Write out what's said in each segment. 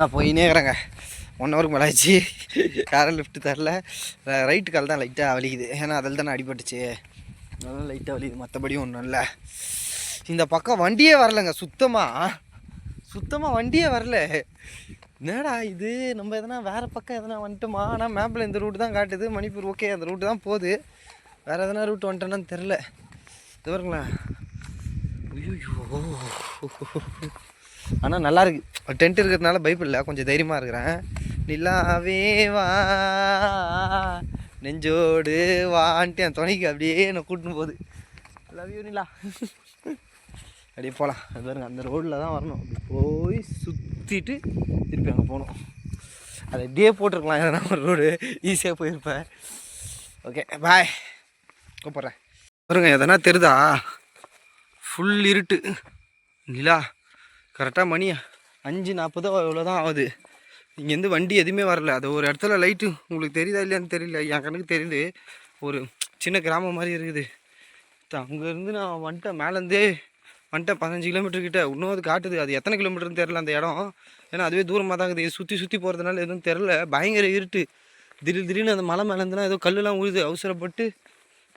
நான் போயினே இருக்கிறேங்க. 1 ஹவருக்கு மேலே ஆச்சு. யாரும் லிஃப்ட்டு தரல. ரைட்டு கால் தான் லைட்டாக வலிக்குது. ஏன்னா அதில் தானே அடிபட்டுச்சு. அதெல்லாம் லைட்டாக வலிக்குது, மற்றபடி ஒன்றும் இல்லை. இந்த பக்கம் வண்டியே வரலைங்க. சுத்தமாக வண்டியே வரல. என்னடா இது, நம்ம எதனா வேறு பக்கம் எதனா வந்துட்டோமா? ஆனால் மேப்பில் இந்த ரூட்டு தான் காட்டுது. மணிப்பூர் ஓகே, அந்த ரூட்டு தான் போகுது. வேறு எதனா ரூட் வந்துட்டோன்னு தெரில. இது வருங்களேன். ஐயோ, ஆனால் நல்லாயிருக்கு. டென்ட் இருக்கிறதுனால பயப்படல, கொஞ்சம் தைரியமாக இருக்கிறேன். நிலாவே வா நெஞ்சோடு வான்ட்டு என் துணைக்கு அப்படியே என்னை கூட்டின்னு போகுது. லவ் யூ நிலா. அப்படியே போகலாம். அது பாருங்க, அந்த ரோடில் தான் வரணும். அப்படி போய் சுற்றிட்டு திருப்பி அங்கே போகணும். அதை இப்படியே போட்டிருக்கலாம், எதனா ஒரு ரோடு ஈஸியாக போயிருப்பேன். ஓகே பாய், கூப்பிட்றேன். பாருங்க, எதனா தெரிதா? ஃபுல் இருட்டு. நிலா கரெக்டாக மணி 5:40 இவ்வளோ தான் ஆகுது. இங்கேருந்து வண்டி எதுவுமே வரல. அது ஒரு இடத்துல லைட்டு உங்களுக்கு தெரியுதா இல்லையான்னு தெரியல, என் கணக்கு தெரியுது. ஒரு சின்ன கிராமம் மாதிரி இருக்குது. அங்கேருந்து நான் வந்துட்டேன், மேலேருந்தே வந்துட்டேன் 15 கிலோமீட்டர்கிட்ட. இன்னும் அது காட்டுது. அது எத்தனை கிலோமீட்டர்னு தெரில அந்த இடம். ஏன்னா அதுவே தூரமாக தான் இருக்குது. சுற்றி போகிறதுனால எதுவும் தெரில. பயங்கர இருட்டு. திடீர்னு அந்த மலை மேலேருந்துலாம் ஏதோ கல்லுலாம் உழுது. அவசரப்பட்டு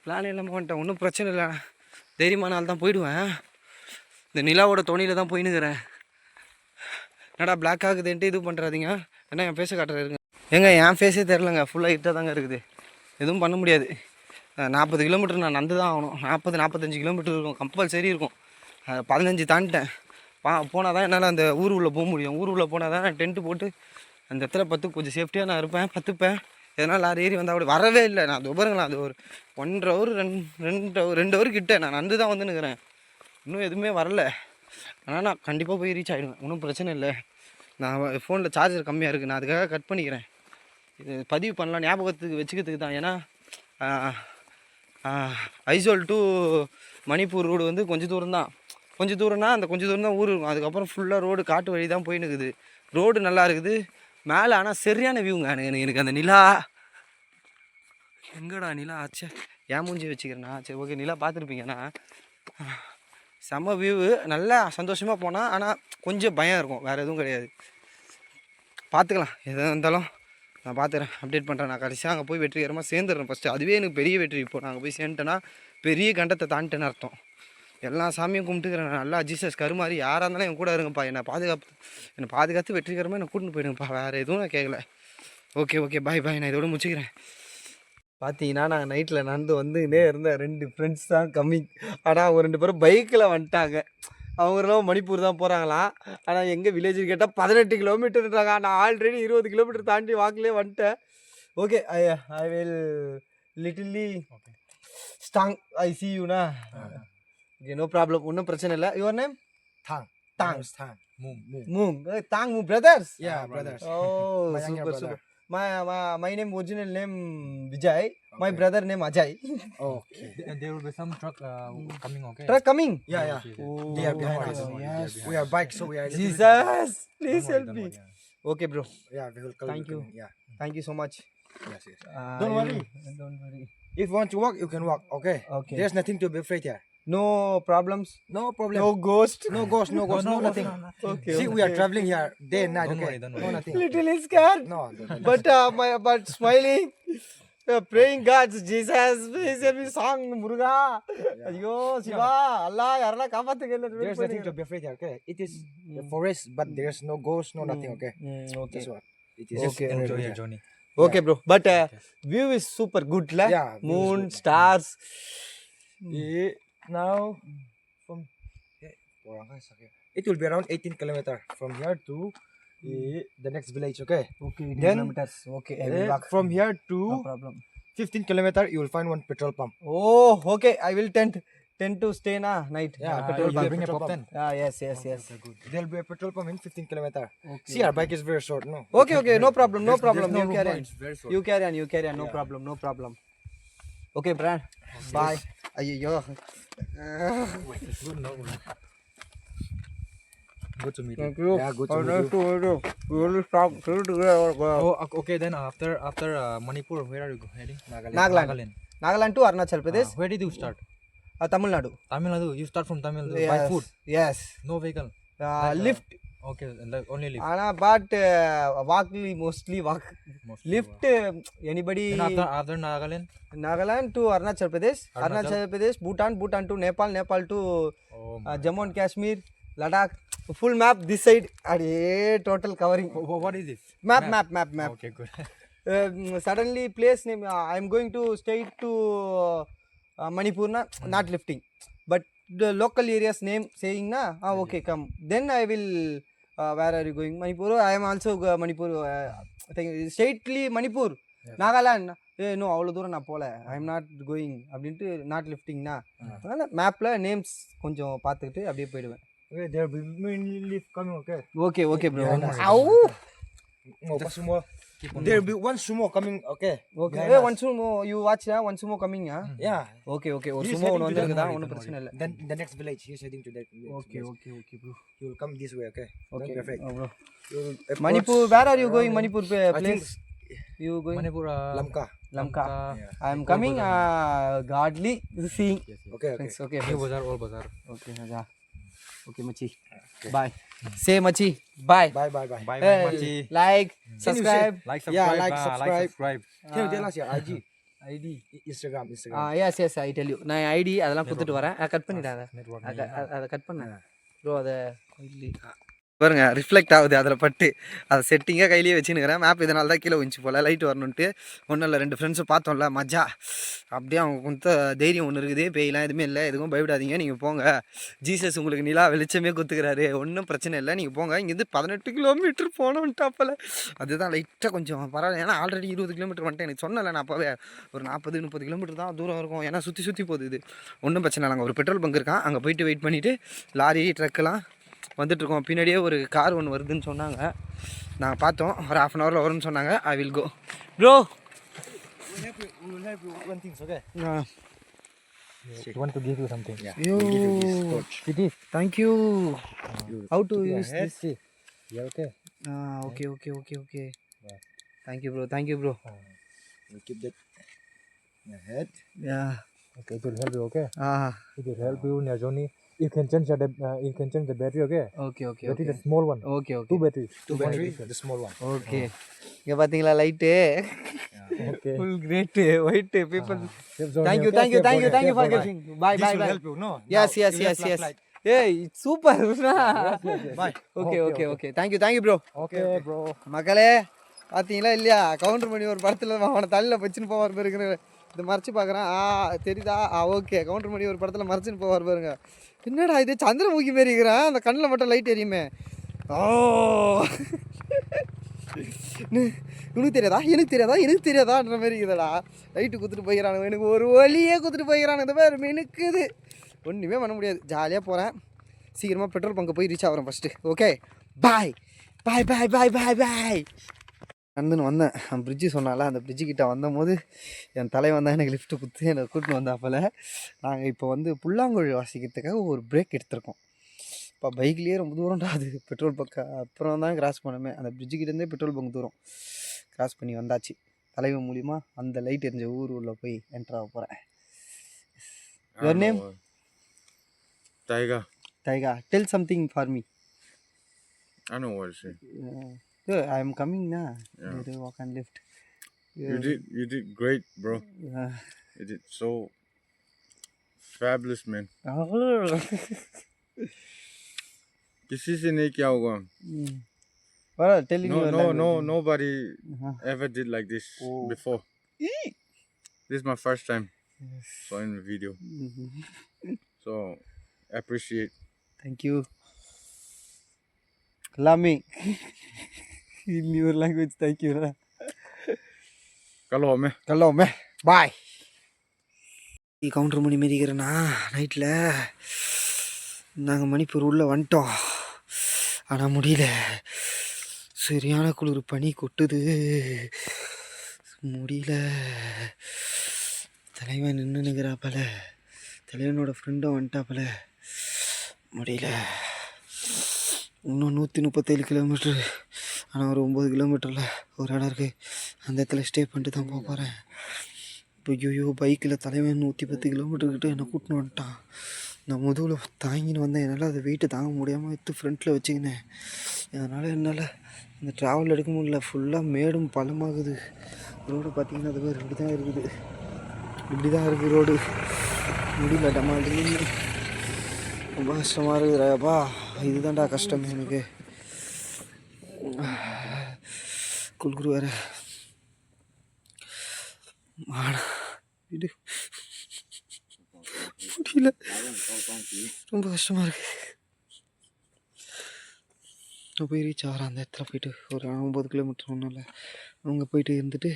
பிளான் இல்லாமல் வந்துட்டேன். ஒன்றும் பிரச்சனை இல்லை, தைரியமான ஆள் தான் போயிடுவேன். இந்த நிலாவோட துணியில் தான் போயின்னுக்கிறேன். என்னடா பிளாக் ஆகுதுன்ட்டு இது பண்ணுறாதீங்க. ஏன்னா என் ஃபேஸை காட்டுறாருங்க. என் ஃபேஸே தெரிலங்க, ஃபுல்லாக இட்டாக தாங்க இருக்குது. எதுவும் பண்ண முடியாது. 40 கிலோமீட்டர் நான் நடந்து தான் ஆகணும். 40-45 கிலோமீட்டர் இருக்கும், கம்பல்சரி இருக்கும். 15 தாண்டிட்டேன். போனால் தான் என்னால் அந்த ஊர் உள்ளே போக முடியும். ஊர் உள்ளே போனால் தான் நான் டென்ட்டு போட்டு அந்த இடத்துல கொஞ்சம் சேஃப்டியாக நான் இருப்பேன், பத்துப்பேன். எதனால் லாரி ஏறி வந்தால் அப்படி வரவே இல்லை. நான் அது பாருங்களேன், அது ஒரு 1.5 ஹவர் 2 ஹவர் கிட்டே நான் நடந்து தான் வந்துன்னுக்கிறேன். இன்னும் எதுவுமே வரல. ஆனால் நான் கண்டிப்பாக போய் ரீச் ஆகிடுவேன், ஒன்றும் பிரச்சனை இல்லை. நான் ஃபோனில் சார்ஜர் கம்மியாக இருக்குது, நான் அதுக்காக கட் பண்ணிக்கிறேன். இது பதிவு பண்ணலாம், ஞாபகத்துக்கு வச்சுக்கிறதுக்கு தான். ஏன்னா ஐசோல் டு மணிப்பூர் ரோடு வந்து கொஞ்சம் தூரம் தான். அந்த கொஞ்சம் தூரம் தான் ஊர் இருக்கும். அதுக்கப்புறம் ஃபுல்லாக ரோடு காட்டு வழி தான் போயின்னு இருக்குது. ரோடு நல்லா இருக்குது மேலே. ஆனால் சரியான வியூங்க. எனக்கு அந்த நிலா எங்கடா நிலா ஆச்சே, ஏன் மூஞ்சி வச்சுக்கிறேண்ணா. சரி ஓகே, நிலா பார்த்துருப்பீங்கண்ணா. செம்ம வியூவு, நல்லா சந்தோஷமாக போனால். ஆனால் கொஞ்சம் பயம் இருக்கும், வேறு எதுவும் கிடையாது. பார்த்துக்கலாம், எதாக இருந்தாலும் நான் பார்த்துக்கிறேன், அப்டேட் பண்ணுறேன். நான் கடைசியாக அங்கே போய் வெற்றிகரமாக சேர்ந்துடுறேன் ஃபஸ்ட்டு. அதுவே எனக்கு பெரிய வெற்றி. இப்போ நாங்கள் போய் சேர்ந்துட்டேன்னா பெரிய கண்டத்தை தாண்டிட்டேன்னு அர்த்தம். எல்லா சாமியும் கும்பிட்டுக்கிறேன். நான் நல்லா ஜீசஸ் கருமாறி யாராக இருந்தாலும் என் கூட இருங்கப்பா. என்னை பாதுகாத்து வெற்றிகரமாக என்னை கூட்டின்னு போயிடுங்கப்பா. வேறு எதுவும் நான் கேட்கல. Okay bye. நான் இதோட முடிச்சுக்கிறேன். பார்த்தீங்கன்னா நாங்கள் நைட்டில் நடந்து வந்துன்னே இருந்தேன். 2 ஃப்ரெண்ட்ஸ் தான் கம்மி. ஆனால் அவங்க 2 பேரும் பைக்கில் வந்துட்டாங்க. அவங்களும் மணிப்பூர் தான் போகிறாங்களாம். ஆனால் எங்கள் வில்லேஜுக்கு கேட்டால் 18 கிலோமீட்டர்ன்றாங்க. நான் ஆல்ரெடி 20 கிலோமீட்டர் தாண்டி வாக்கிலே வந்துட்டேன். ஓகே, ஐ வில் லிட்டில்லி ஸ்டாங் ஐ சி யூண்ணா. ஓகே, நோ ப்ராப்ளம், ஒன்றும் பிரச்சனை இல்லை. Your name? Thang. Thang brothers. Oh super. My name, original name Vijay. My brother name Ajay. Okay. And there will be some truck coming. Okay. Truck coming? Yeah. Oh, they are behind us. Yes. We are bike, so we are. Jesus, please help me. Okay, bro. Yeah, we will come. Thank you. Yeah. Thank you so much. Yes. Don't worry. If you want to walk, you can walk. Okay. There's nothing to be afraid here. No problems. No problem. No ghost. No, nothing. Okay. See, we are traveling here day and night. Don't Okay. worry. No, nothing. Little scared. No. But smiling. Praying God, Jesus, please help me. Song Muruga. Ayyo, Shiva, Allah, yarna kaapathuga. There's nothing to be afraid here. Okay. It is a forest, but there's no ghost, no nothing. Okay. Okay. That's what it is. Okay. Enjoy your journey. Okay, bro. But view is super good, la? Yeah, view is Moon, good. stars. Now, from it will be around 18 kilometers from here to the next village. Okay. Okay. Then, kilometers. Okay. I will walk. from here to No problem. 15 kilometers, you will find one petrol pump. Oh, okay. I will tend to stay na night. Yeah, petrol you'll pump. bring a petrol pop pump. then. Yes. There will be a petrol pump in 15 kilometers. Okay. See, our bike is very short, no? Okay. No problem. There's no You room, carry no, on. it's very short. You carry on. No problem. Okay, Brian. Bye. Ayyo. Good to meet you. Thank you. Yeah, good to meet you. We will stop together. Oh, okay. Then after Manipur, where are you heading? Nagaland. Nagaland to Arunachal Pradesh. Where did you start? Tamil Nadu. Tamil Nadu. You start from Tamil Nadu Yes. by foot. Yes. No vehicle. Lift. Okay, only lift. ஆனால் but வாக்லி mostly walk Mostly lift anybody Then after Nagaland? Nagaland to Arunachal Pradesh, Arunachal Pradesh, Bhutan to Nepal, Nepal to Oh, Jammu and Kashmir, Ladakh, full map this side அப்படியே total covering. what is this? Map Okay, good. Suddenly place name I am going to straight to Manipur na, not lifting, but the local areas name saying na okay come, then I will where are you going? Manipur. I am also Manipur, straightly Manipur. Nagaland no அவ்வளோ தூரம் நான் போகல, I am not going அப்படின்ட்டு not லிஃப்டிங்னா அதனால் மேப்பில் names கொஞ்சம் பார்த்துக்கிட்டு அப்படியே போயிடுவேன். Okay, there will be many lift coming, okay? Okay bro. One sumo. There will be one sumo coming, okay? Okay one Sumo you watch one Sumo coming. Yeah. Okay ஒரு He's Sumo heading ஒன்று to வந்துருக்குதா, the- ஒன்றும் பிரச்சனை இல்லை. Then the next village, he's heading to that village. Okay bro. He will come this way, okay? Okay Perfect. Bro. He will approach Manipur where are you going? Manipur I think place you going? Manipur. Lamka. Lamka. Yeah. I am coming godly seeing. Okay. Friends, okay. New bazaar, old bazaar. Okay, Raja. Okay, Machi. Bye. Say Machi. Bye. Bye. Bye, Hey, Machi. like, Can you subscribe. Like, Yeah, subscribe. like, subscribe. subscribe. Can you tell us your IG? ID. Instagram. Yes, I tell you. நான் ID அதெல்லாம் கொடுத்துட்டு வரேன். Cut பண்ணிடாத. Network. அதை cut பண்ண bro. அதை பாருங்க reflect ஆகுது அதில் பட்டு, அதை செட்டிங்காக கையிலேயே வச்சுன்னுக்கிறேன். மேப் இதனால தான் கீழே விஞ்சி போல் லைட் வரணுன்ட்டு. ஒன்றும் இல்லை, 2 ஃப்ரெண்ட்ஸும் பார்த்தோம்ல மஜா, அப்படியே அவங்க கொஞ்சம் தைரியம் ஒன்று இருக்குது. பேயெலாம் எதுவுமே இல்லை, எதுவும் பயப்படாதீங்க, நீங்கள் போங்க. ஜீசஸ் உங்களுக்கு நிலா வெளிச்சமே கொடுத்துக்கிறாரு, ஒன்றும் பிரச்சனை இல்லை, நீங்கள் போங்க. இங்கேருந்து 18 கிலோமீட்டர் போனோன்ட்டாப்பில் அதுதான் லைட்டாக கொஞ்சம் பரவாயில்ல. ஏன்னா ஆல்ரெடி 20 கிலோமீட்டர் வந்துட்டு எனக்கு சொன்னல, நான் அப்போவே ஒரு 40-30 கிலோமீட்டர் தான் தூரம் இருக்கும். ஏன்னா சுற்றி போகுது இது, ஒன்றும் பிரச்சனை இல்லை. அங்கே ஒரு பெட்ரோல் பங்க் இருக்கான், அங்கே போயிட்டு வெயிட் பண்ணிவிட்டு லாரி ட்ரக்கெல்லாம் வந்துட்டுருக்கோம். பின்னாடியே ஒரு கார் ஒன்று வருதுன்னு சொன்னாங்க, நாங்கள் பார்த்தோம். ஒரு 1/2 அன் ஹவரில் வரும்னு சொன்னாங்க. I will go bro. We will help you one thing, okay? You want to give you something? Yeah. Yo, We'll give you this torch. it is. Thank you. How to Yeah, use head. this? Yeah, okay. Okay. Yeah. Thank you, bro. We'll keep that in your head. Yeah. Okay, it will help you, okay? It will help you in your journey. You can change the battery, okay? Okay. Battery, the small one. Okay. 2 batteries. Two battery, the small one. Okay. இங்கே பார்த்தீங்களா light, Okay. Full great white people. Safe journey, Thank you okay? Safe journey, for bye-bye. giving. Bye. This will help you, no? Yes. Now, you have flashlight. Hey, it's super. Bye. Okay. Thank you, bro. Okay, bro. மக்களே பார்த்தீங்களா இல்லையா, counter பண்ணி ஒரு படத்தில் அவனை தலையில் வச்சுன்னு போவார் பாருங்க. இதை மறைச்சு பார்க்குறான், தெரியுதா? ஓகே, கவுண்டர் பண்ணி ஒரு படத்தில் மறைச்சுன்னு போவார் பாருங்க. என்னடா இது சந்திரமுகி மாரி இருக்கிறான், அந்த கண்ணில் மட்டும் லைட் எரியுமே. எனக்கு தெரியாதான்ற மாதிரி இருக்குதுடா. லைட்டு கொடுத்துட்டு போய்க்கிறானுங்க, எனக்கு ஒரு வழியே கொடுத்துட்டு போய்க்கிறானுங்க. இந்த மாதிரி மினுக்குது, ஒன்றுமே பண்ண முடியாது. ஜாலியாக போகிறேன், சீக்கிரமாக பெட்ரோல் பங்கு போய் ரீச் ஆகிறேன் ஃபஸ்ட்டு. ஓகே, பாய். நடந்துன்னு வந்தேன், பிரிட்ஜு சொன்னால அந்த பிரிட்ஜு கிட்ட வந்தபோது என் தலைவன் தான் எனக்கு லிஃப்ட்டு கொடுத்து என்னை கூட்டின்னு வந்தாப்பில். நாங்கள் இப்போ வந்து புல்லாங்குழி வாசிக்கிறதுக்காக ஒரு பிரேக் எடுத்திருக்கோம். இப்போ பைக்லேயே ரொம்ப தூரம்டா அது, பெட்ரோல் பங்க் அப்புறம் தான் கிராஸ் பண்ணமே. அந்த பிரிட்ஜுக்கிட்டேருந்தே பெட்ரோல் பங்க் தூரம் கிராஸ் பண்ணி வந்தாச்சு. தலைவன் மூலிமா அந்த லைட் எரிஞ்ச ஊர் உள்ள போய் என்ட்ரு ஆக போகிறேன். Your name? Taiga. Tell something for me. I know what to say. I am coming na. Yeah. You walk and lift. You did great, bro. Yeah. You did so fabulous, man. किसी से नहीं किया होगा. Well, tell me your language. No, nobody Uh-huh. ever did like this Oh. before. This is my first time showing the video, so appreciate. Thank you. Lami. In your language, thank you. Hello, man. Kalome. Bye. Goundamani மாரிக்கிறேண்ணா. நைட்டில் நாங்கள் மணிப்பூர் உள்ளே வந்துட்டோம், ஆனால் முடியல. சரியான குளிர், பனி கொட்டுது, முடியல. தலைவன் நின்று நிற்கிறாப்பல, தலைவனோட ஃப்ரெண்டும் வந்துட்டாப்பல, முடியல. இன்னும் 137 கிலோமீட்ரு, ஆனால் ஒரு 9 கிலோமீட்டரில் ஒரு இடம் இருக்குது, அந்த இடத்துல ஸ்டே பண்ணிட்டு தான் போக போகிறேன். இப்போ ஐயோ பைக்கில் தலைவன் 110 கிலோமீட்டர்கிட்ட என்னை கூட்டின்னு வந்துட்டான். நான் முதுகில் தாங்கின்னு வந்தேன். என்னால் அதை வெயிட்டு தாங்க முடியாமல் எடுத்து ஃப்ரண்ட்டில் வச்சுக்கினேன். அதனால் என்னால் இந்த ட்ராவல் எடுக்க முடியல. ஃபுல்லாக மேடும் பள்ளமாகுது. ரோடு பார்த்திங்கன்னா அது மாதிரி இப்படி தான் இருக்குது. இப்படி தான் இருக்குது ரோடு. முடியல டமால்னு ரொம்ப கஷ்டமாக இருக்குதுடாப்பா. இதுதான்டா கஷ்டம் எனக்கு. குளிர் வேறு இது முடியல, ரொம்ப கஷ்டமாக இருக்குது. போய் ரீச் ஆகிறேன் அந்த இடத்துல போயிட்டு ஒரு 9 கிலோமீட்டர் ஒன்றும் இல்லை. அங்கே போயிட்டு இருந்துட்டு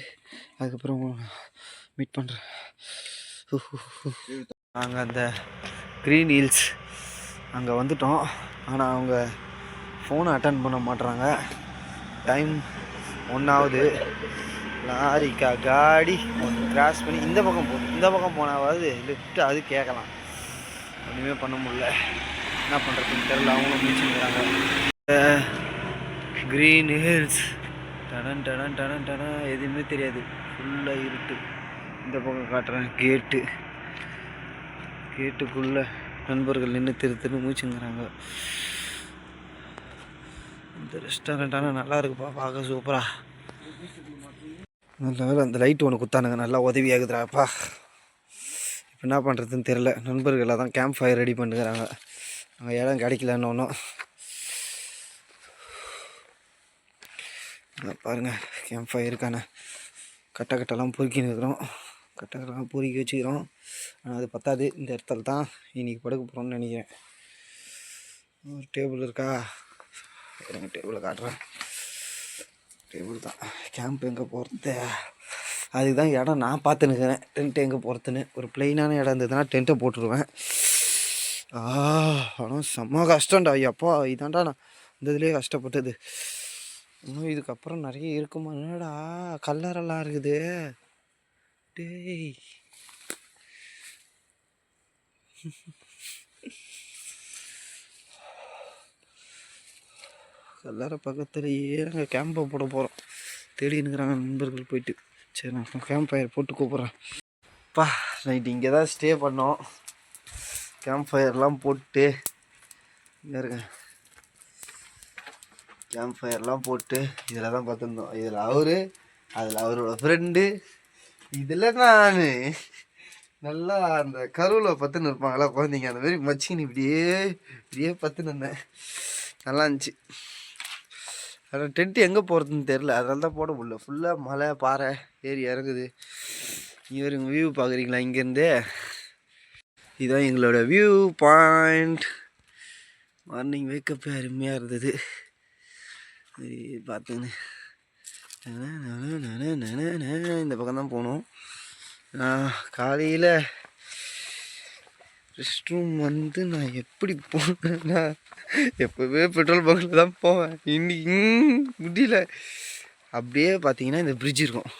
அதுக்கப்புறம் மீட் பண்ணுறேன். நாங்கள் அந்த க்ரீன் ஹில்ஸ் அங்கே வந்துட்டோம். ஆனால் அவங்க ஃபோனை அட்டன் பண்ண மாட்டுறாங்க. டைம் 1 ஆகுது. லாரிக்கா காடி கிராஸ் பண்ணி இந்த பக்கம் போகுது. இந்த பக்கம் போனாவது லெஃப்ட் அது கேட்கலாம். ஒன்றுமே பண்ண முடியல. என்ன பண்ணுறதுன்னு தெரியல. அவங்களும் முடிச்சுக்கிறாங்க. க்ரீன் ஹில்ஸ் டடன் டடன் டடன் டடன் எதுவுமே தெரியாது. ஃபுல்லாக இருட்டு. இந்த பக்கம் காட்டுறேன். கேட்டுக்குள்ளே நண்பர்கள் நின்று திரு மூச்சுங்கிறாங்க. இந்த ரெஸ்டாரண்ட் ஆனால் நல்லா இருக்குப்பா, பார்க்க சூப்பராக. நல்ல வேலை அந்த லைட் ஒன்று குத்தானுங்க, நல்லா உதவியாகுதுடாப்பா. இப்போ என்ன பண்ணுறதுன்னு தெரில. நண்பர்களாக தான் கேம்ப் ஃபயர் ரெடி பண்ணுறாங்க. அங்கே இடம் கிடைக்கலன்னு ஒன்றும். பாருங்கள், கேம்ப் ஃபயருக்கான கட்டெல்லாம் பொறுக்கின்னு இருக்கிறோம். கட்டெல்லாம் பொறுக்கி வச்சுக்கிறோம். ஆனால் அது பத்தாது. இந்த இடத்துல தான் இன்றைக்கி படுக்க போகிறோம்னு நினைக்கிறேன். ஒரு டேபிள் இருக்கா, எனக்கு டேபிளை காட்டுறேன். டேபிள் தான். கேம்ப் எங்கே போகிறது அதுக்கு தான் இடம் நான் பார்த்துன்னுக்கிறேன். டென்ட்டு எங்கே போகிறதுன்னு. ஒரு ப்ளைனான இடம் இருந்ததுன்னா டென்ட்டை போட்டுருவேன். ஆனால் செம்ம கஷ்டம்டா ஐயாப்பா. இதாண்டா நான் இந்த இதுலேயே கஷ்டப்பட்டது. இன்னும் இதுக்கப்புறம் நிறைய இருக்குமா? என்னடா கல்லரெல்லாம் இருக்குது டேய். கல்லறை பக்கத்துலேயே நாங்கள் கேம்பை போட போகிறோம். தேடினுக்கிறாங்க நண்பர்கள் போயிட்டு. சரி, நான் கேம்ப் ஃபயர் போட்டு கூப்பிட்றேன். நைட்டு இங்கே தான் ஸ்டே பண்ணோம். கேம்ப் ஃபயர்லாம் போட்டு இங்கே இருங்க. கேம்ப் ஃபயர்லாம் போட்டு இதில் தான் பார்த்துருந்தோம். இதில் அதில் அவரோட ஃப்ரெண்டு, இதில் நான் நல்லா அந்த கருவில் பத்துன்னு இருப்பாங்களா குழந்தைங்க, அந்த மாதிரி மச்சின்னு இப்படியே பத்துன்னு இருந்தேன். நல்லா இருந்துச்சு. ஆனால் டென்ட்டு எங்கே போகிறதுன்னு தெரில. அதனால தான் போட முடியல. ஃபுல்லாக மலை பாறை ஏறி இறங்குது. இங்கே வியூ பார்க்குறீங்களா இங்கேருந்து? இதுதான் எங்களோட வியூ பாயிண்ட். மார்னிங் வேக்கப்பே அருமையாக இருந்தது. பார்த்துன்னு இந்த பக்கம் தான் போகணும். காலையில் ரெஸ்ட் ரூம் நான் எப்படி போனேன்னா, எப்போவே பெட்ரோல் பங்கில் தான் போவேன். இன்னைக்கு முடியல. அப்படியே பார்த்தீங்கன்னா இந்த பிரிட்ஜ் இருக்கும்.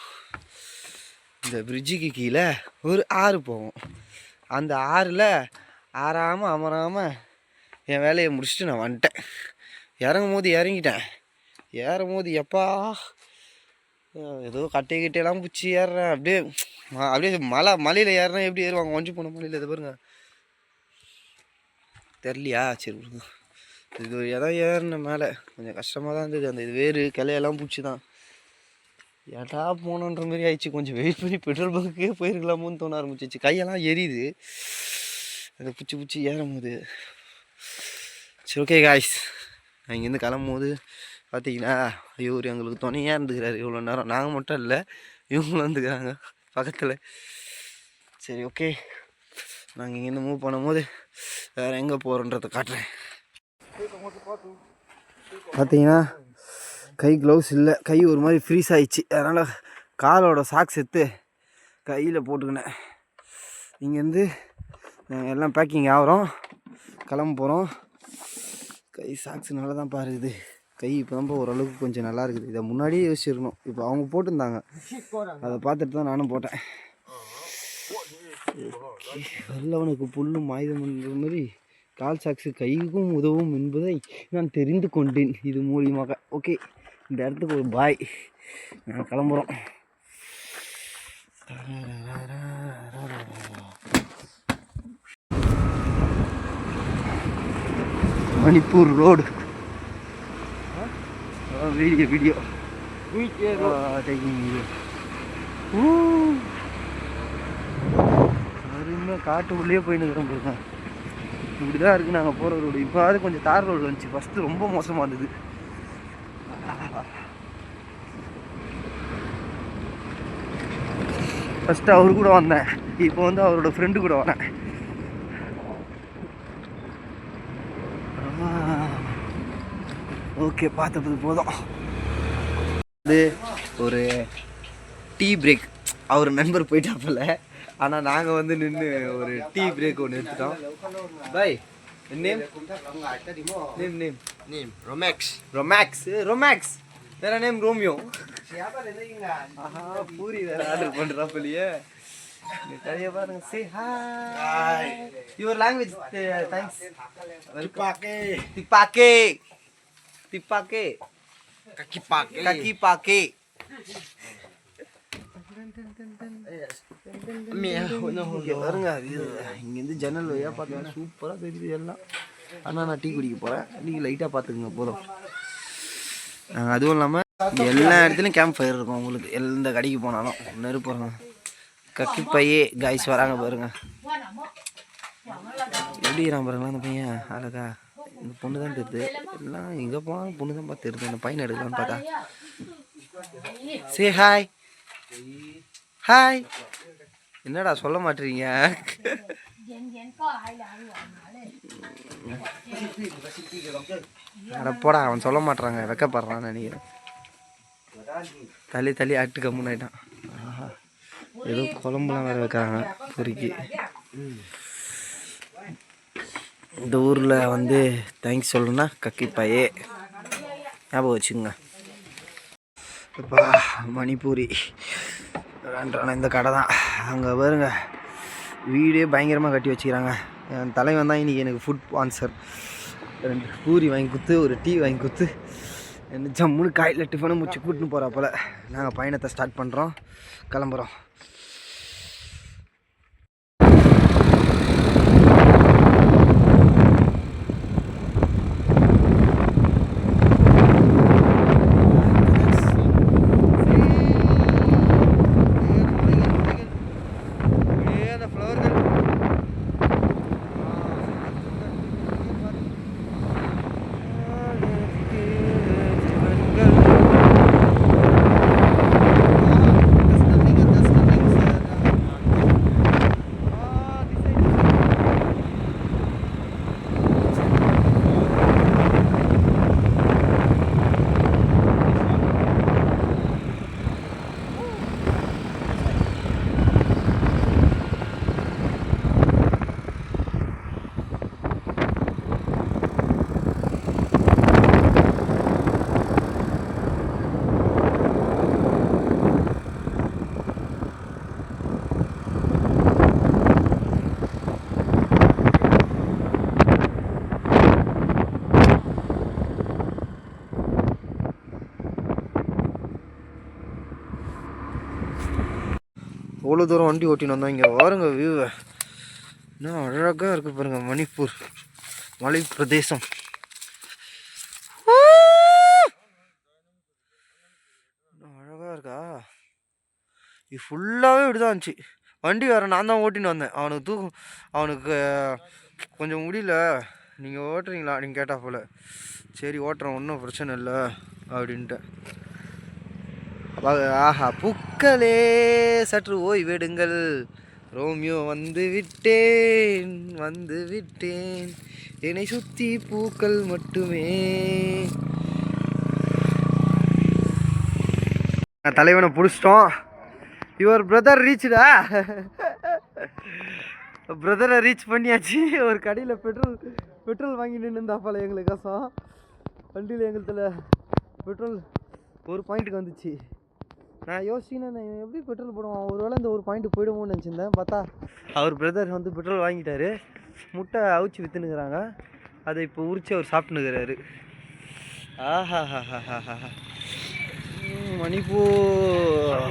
இந்த பிரிட்ஜுக்கு கீழே ஒரு ஆறு போகும். அந்த ஆறில் ஆறாமல் அமராமல் என் வேலையை முடிச்சுட்டு நான் வந்துட்டேன். இறங்கும் போது இறங்கிட்டேன். ஏறும் போது எப்பா ஏதோ கட்டையெல்லாம் பிடிச்சி ஏறுறேன். அப்படியே மலையில் ஏறுறேன். எப்படி ஏறுவாங்க கொஞ்சம் போன மலையில்? இது பாருங்க, தெரியலையா? சரி விடுங்க. இது எதாவது ஏறின மேலே கொஞ்சம் கஷ்டமாக தான் இருந்தது. அந்த இது வேறு கிளையெல்லாம் பிடிச்சி தான் ஏட்டா போகணுன்ற மாதிரி ஆயிடுச்சு. கொஞ்சம் வெயிட் பண்ணி பெட்ரோல் பங்குக்கே போயிருக்கலாமோன்னு தோண ஆரம்பிச்சிச்சு. கையெல்லாம் எரியுது அதை பிடிச்சி ஏறும் போது. சரி, ஓகே காய்ஸ், நான் இங்கேருந்து கிளம்பும் போது பார்த்தீங்கன்னா இவர் எங்களுக்கு துணையாக இருந்துக்கிறாரு இவ்வளோ நேரம். நாங்கள் மட்டும் இல்லை, இவங்களும் வந்துக்கிறாங்க பக்கத்தில். சரி, ஓகே, நாங்கள் இங்கேருந்து மூவ் பண்ணும்போது வேறு எங்கே போகிறோன்றதை காட்டுறேன். பார்த்தீங்கன்னா கை க்ளவுஸ் இல்லை. கை ஒரு மாதிரி ஃப்ரீஸ் ஆகிடுச்சு. அதனால் காலோட சாக்ஸ் எடுத்து கையில் போட்டுக்கினேன். இங்கேருந்து எல்லாம் பேக்கிங் ஆகிறோம், கிளம்ப போகிறோம். கை சாக்ஸ் நல்லா தான் பாருக்குது. கை இப்போ தான் ஓரளவுக்கு கொஞ்சம் நல்லா இருக்குது. இதை முன்னாடியே யோசிச்சிருக்கணும். இப்போ அவங்க போட்டிருந்தாங்க, அதை பார்த்துட்டு தான் நானும் போட்டேன். வல்லவனுக்கு புல்லும் ஆயுதம் என்ற மாதிரி கால் சாக்ஸு கைக்கும் உதவும் என்பதை நான் தெரிந்து கொண்டேன் இது மூலியமாக. ஓகே, இந்த இடத்துக்கு ஒரு பாய். நான் கிளம்புறோம். Manipur road video taking video. அருமையாக காட்டுக்குள்ளேயே போயின்னு இருக்கிறோம். இப்படி தான் இருக்குது நாங்கள் போகிற ரோடு. இப்போ அது கொஞ்சம் தார் ரோடு வந்துச்சு. ஃபஸ்ட்டு ரொம்ப மோசமாக இருந்தது. ஃபஸ்ட்டு அவரு கூட வந்தேன், இப்போ வந்து அவரோட ஃப்ரெண்டு கூட வரேன். ஓகே, பார்த்தது போதும். இது ஒரு டீ பிரேக். அவர் நண்பர் போயிட்டாப்பில், ஆனால் நாங்கள் வந்து நின்று ஒரு டீ பிரேக் ஒன்று எடுத்துட்டோம். Boy name name name Name Romex. ரொமேக்ஸ் வேற நேம் ரோமியோ. ஆஹா, பூரி வேற ஆர்டர் பண்ணுறாப்பிலையே. நிறைய பாருங்க. Say hi. Your language. Thanks. திப்பாக்கே திப்பாக்கே கக்கி பாக்கே. பாருங்க, இங்கேருந்து ஜன்னல் வழியாக பார்த்தீங்கன்னா சூப்பராக தெரியுது எல்லாம். ஆனால் நான் டீ குடிக்க போகிறேன், நீங்கள் லைட்டாக பார்த்துக்குங்க போதும். அதுவும் இல்லாமல் எல்லா இடத்துலையும் கேம்ப் ஃபயர் இருக்கும் உங்களுக்கு. எந்த கடைக்கு போனாலும் நெருப்பு வராங்க. கக்கி பையே காய்ஸ் வராங்க பாருங்க. எப்படி இருக்கிறான் பாருங்களா அந்த பையன் அழகா. இந்த பொண்ணு தான் தெரியுது. எல்லாம் எங்கே போனாலும் பொண்ணு தான் பார்த்து தெரியுது. அந்த பையனை எடுக்கலான்னு பார்த்தா. Say hi. ஹாய். என்னடா சொல்ல மாட்டீங்க? போடா, அவன் சொல்ல மாட்டாங்க, வெக்கப்படுறான்னு நினைக்கிறேன். தள்ளி ஆட்டு கம்முன்னு ஆயிட்டான். ஏதோ குழம்புலாம் வேற வைக்கிறாங்க பொறுக்கி. இந்த ஊரில் வந்து தேங்க்ஸ் சொல்லணும்னா கக்கி பையே ஞாபகம் வச்சுக்கோங்க. இப்போ மணிப்பூரி இந்த கடை தான். அங்கே பாருங்க, வீடே பயங்கரமாக கட்டி வச்சுக்கிறாங்க. என் தலைவன் தான் இன்றைக்கி எனக்கு ஃபுட் ஸ்பான்சர். 2 பூரி வாங்கி கொடுத்து, ஒரு டீ வாங்கி கொடுத்து, என்ன ஜம்முன்னு காலையில் டிஃபனை முடிச்சு கூட்டின்னு போகிறா போல். நாங்கள் பயணத்தை ஸ்டார்ட் பண்ணுறோம், கிளம்புறோம். எவ்வளோ தூரம் வண்டி ஓட்டின்னு வந்தோம். இங்கே பாருங்க வியூவை, இன்னும் அழகாக இருக்குது பாருங்க. மணிப்பூர் மலை பிரதேசம். அழகாக இருக்கா? இது ஃபுல்லாகவே இப்படி தான் இருந்துச்சு. வண்டி வேறு நான் தான் ஓட்டின்னு வந்தேன். அவனுக்கு கொஞ்சம் முடியல, நீங்கள் ஓட்டுறீங்களா அப்படின்னு கேட்டா போல். சரி ஓட்டுறேன், ஒன்றும் பிரச்சனை இல்லை அப்படின்ட்டு. ஆஹா, பூக்களே சற்று ஓய்வெடுங்கள், ரோமியோ வந்து விட்டேன் என்னை சுற்றி பூக்கள் மட்டுமே. தலைவனை பிடிச்சிட்டோம். யுவர் பிரதர் ரீச்டா. பிரதரை ரீச் பண்ணியாச்சு. ஒரு கடையில் பெட்ரோல் வாங்கி நின்றுந்தாப்பால் எங்களுக்கோசம். வண்டியில் எங்கள்கிட்ட பெட்ரோல் ஒரு பாயிண்ட்டுக்கு வந்துச்சு. நான் யோசிச்சிங்கன்னா எப்படி பெட்ரோல் போடுவான், ஒரு வேளை இந்த ஒரு பாயிண்ட்டு போயிடுவோம்னு நினச்சிருந்தேன். பார்த்தா அவர் பிரதர் வந்து பெட்ரோல் வாங்கிட்டாரு. முட்டை அவிச்சு விற்றுனுக்குறாங்க. அதை இப்போ உரிச்சு அவர் சாப்பிட்டுனுக்குறாரு. ஆஹா ஹா ஹா ஹா ஹா. மணிப்பூர்